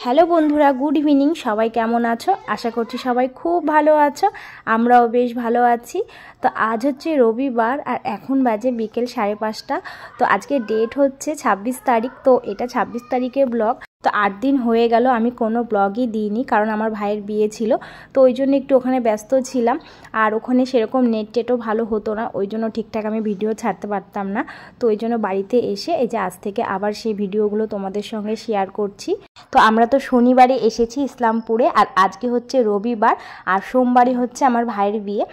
Hello বন্ধুরা, good evening. সবাই কেমন আছো? আশা করছি সবাই খুব ভালো আছো। আমরাও বেশ ভালো আছি। তো আজ হচ্ছে রবিবার আর এখন বাজে বিকেল 5:30। তো আজকে ডেট হচ্ছে 26 তারিখ। তো এটা 26 তারিখের ব্লগ। তো 8 দিন হয়ে গেল আমি কোনো ব্লগই দিইনি, কারণ আমার ভাইয়ের বিয়ে ছিল। তো ওই জন্য একটু ওখানে ব্যস্ত ছিলাম, আর ওখানে সেরকম নেট টেটও ভালো হতো না, ওই জন্য ঠিকঠাক আমি ভিডিও ছাড়তে পারতাম না। তো ওই জন্য বাড়িতে এসে এই যে আজ থেকে আবার সেই ভিডিওগুলো তোমাদের সঙ্গে শেয়ার করছি। তো আমরা তো শনিবারে এসেছি ইসলামপুরে, আর আজকে হচ্ছে রবিবার, আর সোমবারই হচ্ছে আমার ভাইয়ের বিয়ে।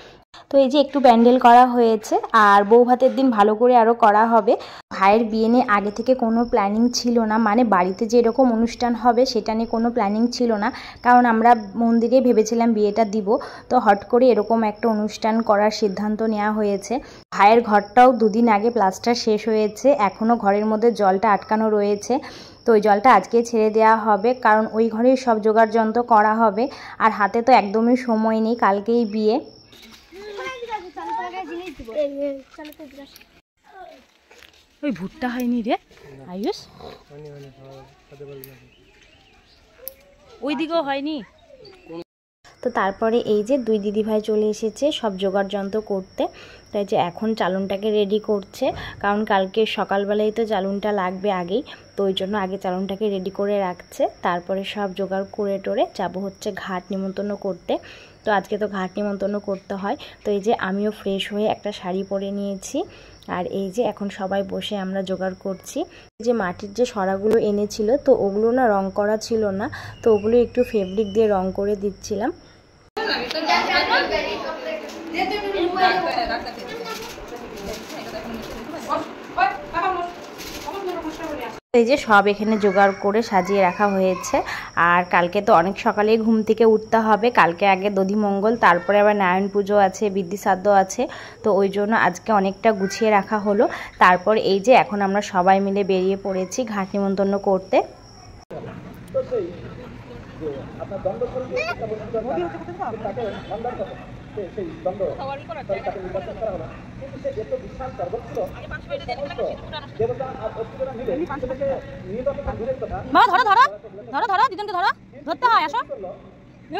তো এই যে একটু প্যান্ডেল করা হয়েছে, আর বউ ভাতের দিন ভালো করে আরও করা হবে। ভাইয়ের বিয়ে নিয়ে আগে থেকে কোনো প্ল্যানিং ছিল না, মানে বাড়িতে যে এরকম অনুষ্ঠান হবে সেটা নিয়ে কোনো প্ল্যানিং ছিল না, কারণ আমরা মন্দিরে ভেবেছিলাম বিয়েটা দিব। তো হট করে এরকম একটা অনুষ্ঠান করার সিদ্ধান্ত নেওয়া হয়েছে। ভাইয়ের ঘরটাও 2 দিন আগে প্লাস্টার শেষ হয়েছে, এখনও ঘরের মধ্যে জলটা আটকানো রয়েছে। তো ওই জলটা আজকে ছেড়ে দেওয়া হবে, কারণ ওই ঘরেই সব জোগাড় যন্ত্র করা হবে। আর হাতে তো একদমই সময় নেই, কালকেই বিয়ে। ওই ভুট্টা হয়নি রে আয়ুষ, ওই দিকেও হয়নি। তো তারপরে এই যে 2 দিদিভাই চলে এসেছে সব জোগাড় যন্ত্র করতে। তাই যে এখন চালনটাকে রেডি করছে, কারণ কালকে সকালবেলায় তো চালনটা লাগবে আগেই। তো ওই জন্য আগে চালনটাকে রেডি করে রাখছে, তারপরে সব জোগাড় করে টোরে যাবো হচ্ছে ঘাট নিমন্ত্রণ করতে। তো আজকে তো ঘাট নিমন্ত্রণ করতে হয়। তো এই যে আমিও ফ্রেশ হয়ে একটা শাড়ি পরে নিয়েছি, আর এই যে এখন সবাই বসে আমরা জোগাড় করছি। যে মাটির যে সরাগুলো এনেছিল, তো ওগুলো না রং করা ছিল না, তো ওগুলো একটু ফেব্রিক দিয়ে রং করে দিচ্ছিলাম। এই যে সব এখানে জোগাড় করে সাজিয়ে রাখা হয়েছে। আর কালকে তো অনেক সকালেই ঘুম থেকে উঠতে হবে, কালকে আগে দধিমঙ্গল, তারপরে আবার নারায়ণ পুজো আছে, বিদ্যিশ্রাদ্ধ আছে। তো ওই জন্য আজকে অনেকটা গুছিয়ে রাখা হলো। তারপর এই যে এখন আমরা সবাই মিলে বেরিয়ে পড়েছি ঘাট নিমন্ত্রণ করতে। ধরো ধরো ধরো ধরো, দিদনকে ধরো, ধরতে হয়, আসো।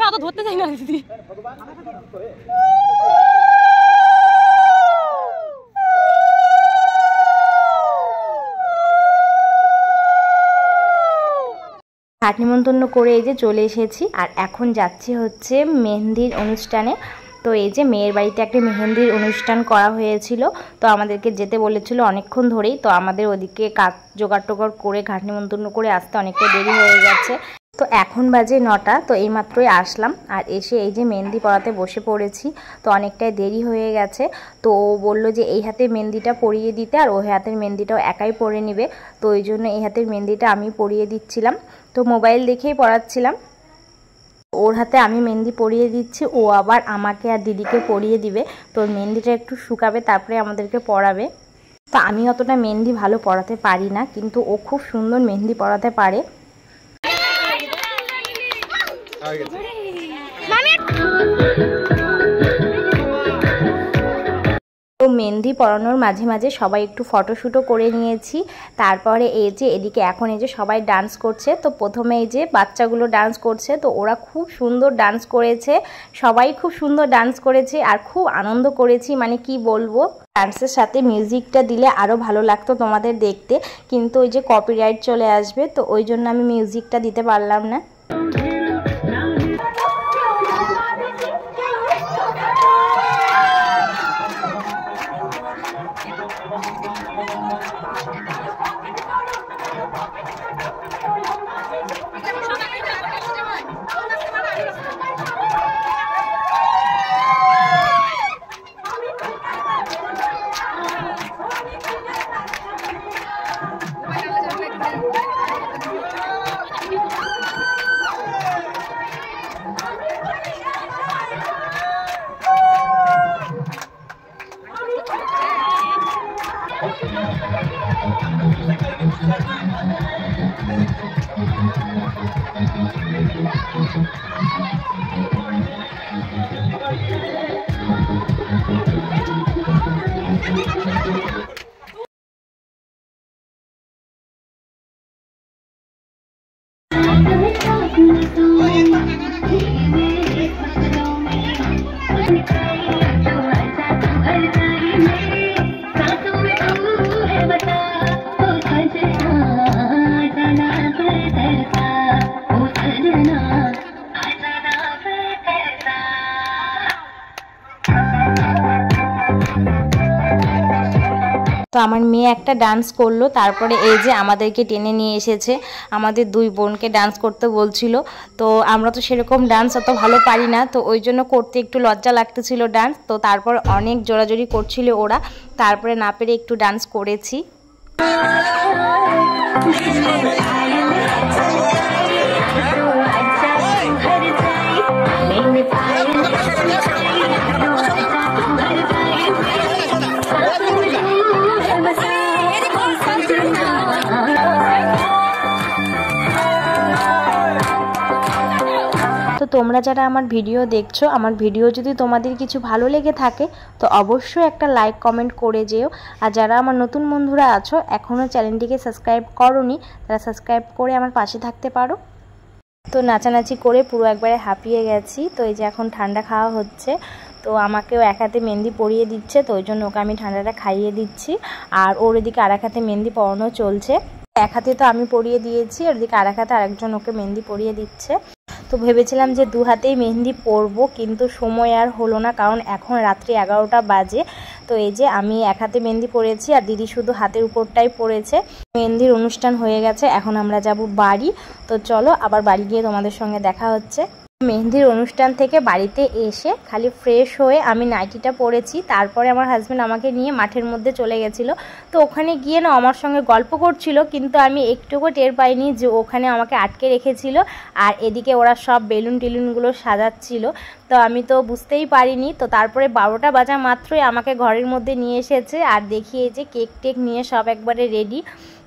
অত ধরতে চাই না দিদি। ঘাট নিমন্ত্রণ করে এই যে চলে এসেছি, আর এখন যাচ্ছি হচ্ছে মেহেন্দির অনুষ্ঠানে। তো এই যে মেয়ের বাড়িতে একটা মেহেন্দির অনুষ্ঠান করা হয়েছিল, তো আমাদেরকে যেতে বলেছিল অনেকক্ষণ ধরেই। তো আমাদের ওদিকে কাজ জোগাড় টোগাড় করে ঘাট নিমন্ত্রণ করে আসতে অনেকটা দেরি হয়ে গেছে। তো এখন বাজে 9টা, তো এইমাত্রই আসলাম, আর এসে এই যে মেহেন্দি পরাতে বসে পড়েছি। তো অনেকটাই দেরি হয়ে গেছে। তো ও বললো যে এই হাতে মেহেন্দিটা পরিয়ে দিতে, আর ওই হাতের মেহেন্দিটাও একাই পরে নিবে। তো ওই জন্য এই হাতের মেহেন্দিটা আমি পরিয়ে দিচ্ছিলাম। তো মোবাইল দেখেই পরাচ্ছিলাম। ওর হাতে আমি মেহেন্দি পরিয়ে দিচ্ছি, ও আবার আমাকে আর দিদিকে পরিয়ে দিবে। তো মেহেন্দিটা একটু শুকাবে, তারপরে আমাদেরকে পরাবে। তো আমি অতটা মেহেন্দি ভালো পরাতে পারি না, কিন্তু ও খুব সুন্দর মেহেন্দি পরাতে পারে। তো মেহেন্দি পরানোর মাঝে মাঝে সবাই একটু ফটোশ্যুটও করে নিয়েছি। তারপরে এই যে এদিকে এখন এই যে সবাই ডান্স করছে। তো প্রথমে এই যে বাচ্চাগুলো ডান্স করছে, তো ওরা খুব সুন্দর ডান্স করেছে, সবাই খুব সুন্দর ডান্স করেছে, আর খুব আনন্দ করেছি, মানে কি বলবো। ডান্সের সাথে মিউজিকটা দিলে আরও ভালো লাগতো তোমাদের দেখতে, কিন্তু ওই যে কপিরাইট চলে আসবে, তো ওই জন্য আমি মিউজিকটা দিতে পারলাম না। তো আমার মেয়ে একটা ডান্স করলো, তারপরে এই যে আমাদেরকে টেনে নিয়ে এসেছে, আমাদের দুই বোনকে ডান্স করতে বলছিল। তো আমরা তো সেরকম ডান্স অত ভালো পারি না, তো ওই জন্য করতে একটু লজ্জা লাগতেছিল ডান্স। তো তারপর অনেক জোরাজোরি করছিল ওরা, তারপরে না পেরে একটু ডান্স করেছি। তো তোমরা যারা আমার ভিডিও দেখছো, আমার ভিডিও যদি তোমাদের কিছু ভালো লেগে থাকে তো অবশ্যই একটা লাইক কমেন্ট করে যেও। আর যারা আমার নতুন বন্ধুরা আছো এখনও চ্যানেলটিকে সাবস্ক্রাইব করোনি, তারা সাবস্ক্রাইব করে আমার পাশে থাকতে পারো। তো নাচানাচি করে পুরো একবারে হাঁপিয়ে গেছি। তো এই যে এখন ঠান্ডা খাওয়া হচ্ছে, তো আমাকেও এক হাতে মেহেন্দি পরিয়ে দিচ্ছে, তো ওই জন্য ওকে আমি ঠান্ডাটা খাইয়ে দিচ্ছি। আর ওর এদিকে আর এক হাতে মেহেন্দি পরানো চলছে। এক হাতে তো আমি পরিয়ে দিয়েছি, আর এদিকে আর এক হাতে আরেকজন ওকে মেহেন্দি পরিয়ে দিচ্ছে। তো ভেবেছিলাম যে দু হাতেই মেহেন্দি পরবো, কিন্তু সময় আর হলো না, কারণ এখন রাত্রি 11টা বাজে। তো এই যে আমি এক হাতে মেহেন্দি পরেছি আর দিদি শুধু হাতের উপরটাই পরেছে। মেহেন্দির অনুষ্ঠান হয়ে গেছে, এখন আমরা যাব বাড়ি। তো চলো আবার বাড়ি গিয়ে তোমাদের সঙ্গে দেখা হচ্ছে। মেহেন্দির অনুষ্ঠান থেকে বাড়িতে এসে খালি ফ্রেশ হয়ে আমি নাইটিটা পরেছি, তারপরে আমার হাজব্যান্ড আমাকে নিয়ে মাঠের মধ্যে চলে গেছিলো। তো ওখানে গিয়ে না আমার সঙ্গে গল্প করছিল, কিন্তু আমি একটুকু টের পাইনি যে ওখানে আমাকে আটকে রেখেছিল, আর এদিকে ওরা সব বেলুন টেলুনগুলো সাজাচ্ছিল। তো আমি তো বুঝতেই পারিনি। তো তারপরে 12টা বাজা মাত্রই আমাকে ঘরের মধ্যে নিয়ে এসেছে, আর দেখিয়ে যে কেক টেক নিয়ে সব একবারে রেডি।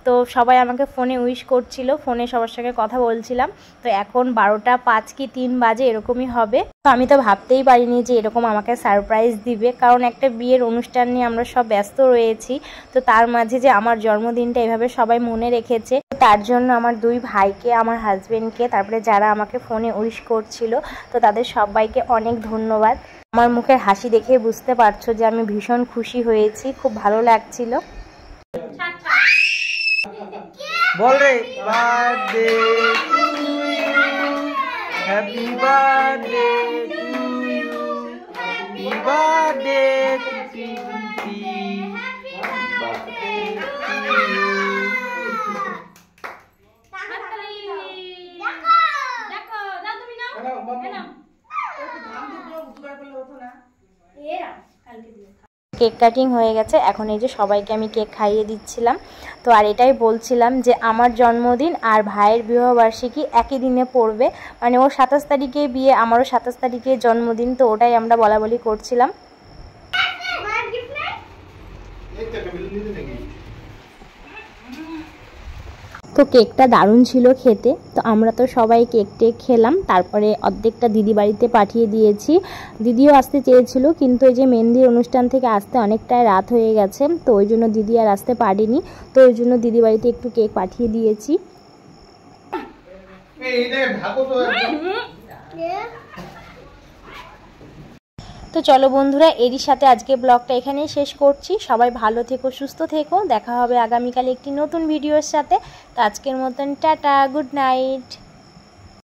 তো সবাই আমাকে ফোনে উইশ করছিল, ফোনে সবার সঙ্গে কথা বলছিলাম। তো এখন 12টা 5 কি 3 বাজে এরকমই হবে। তো আমি তো ভাবতেই পারিনি যে এরকম আমাকে সারপ্রাইজ দিবে, কারণ একটা বিয়ের অনুষ্ঠান নিয়ে আমরা সব ব্যস্ত রয়েছি। তো তার মাঝে যে আমার জন্মদিনটা এভাবে সবাই মনে রেখেছে, তার জন্য আমার দুই ভাইকে, আমার হাজবেন্ডকে, তারপরে যারা আমাকে ফোনে উইশ করছিল, তো তাদের সবাইকে অনেক ধন্যবাদ। আমার মুখের হাসি দেখে বুঝতে পারছো যে আমি ভীষণ খুশি হয়েছি, খুব ভালো লাগছিল। बोल रे birthday to you, happy birthday to you, happy birthday to Pinky, birthday to you. দেখো দাও তুমি নাও নাও একটু ধাম দিয়ে উৎকার করলে হতো না। এরা কালকে দিও। কেক কাটিং হয়ে গেছে, এখন এই যে সবাইকে আমি কেক খাইয়ে দিচ্ছিলাম। তো আর এটাই বলছিলাম যে আমার জন্মদিন আর ভাইয়ের বিবাহবার্ষিকী একই দিনে পড়বে, মানে ওর 27 তারিখে বিয়ে, আমারও 27 তারিখে জন্মদিন। তো ওটাই আমরা বলাবলি করছিলাম। তো কেকটা দারুণ ছিল খেতে। তো আমরা তো সবাই কেক টেক খেলাম, তারপরে অর্ধেকটা দিদি বাড়িতে পাঠিয়ে দিয়েছি। দিদিও আসতে চেয়েছিল, কিন্তু এই যে মেহেন্দির অনুষ্ঠান থেকে আসতে অনেকটাই রাত হয়ে গেছে, তো ওই জন্য দিদি আর আসতে পারেনি। তো ওই জন্য দিদি বাড়িতে একটু কেক পাঠিয়ে দিয়েছি। তো চলো বন্ধুরা, এরই সাথে আজকে ব্লগটা এখানেই শেষ করছি। সবাই ভালো থেকো, সুস্থ থেকো, দেখা হবে আগামীকাল একটি নতুন ভিডিওর সাথে। তো আজকের মতন টাটা, গুড নাইট।